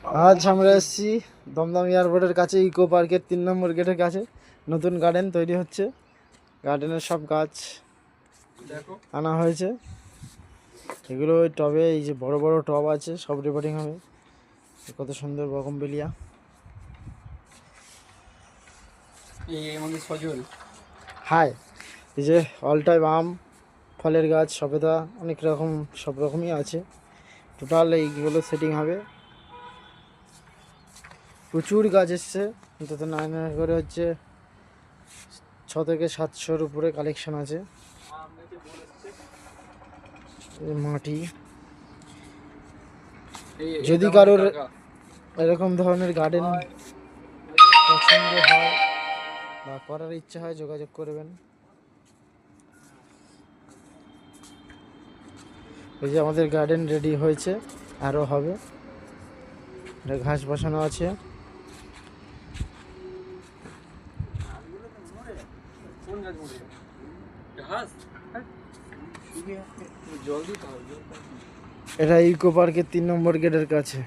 আজ আমরা এসেছি দমদম এয়ারপোর্টের কাছে ইকো পার্কের 3 নম্বর গেটের কাছে। নতুন গার্ডেন তৈরি হচ্ছে, গার্ডেনের সব গাছ আনা হয়েছে। এগুলো ওই টবে, এই যে বড় বড় টব আছে, সব রিপোর্টিং হবে। কত সুন্দর বগনবেলিয়া। হাই, এই যে অল টাইম আম, ফলের গাছ, সবেদা, অনেক রকম, সব রকমই আছে। টোটাল এইগুলো সেটিং হবে। প্রচুর গাছ এসছে, অন্তত 9 করে হচ্ছে 6 থেকে 700-র উপরে কালেকশন আছে। মাটি, যদি কারোর এরকম ধরনের গার্ডেন পছন্দ হয় বা করার ইচ্ছা হয় যোগাযোগ করবেন। এই যে আমাদের গার্ডেন রেডি হয়েছে, আরও হবে। এটা ঘাস বসানো আছে। এটা ইকো পার্কের 3 নম্বর গেটের কাছে।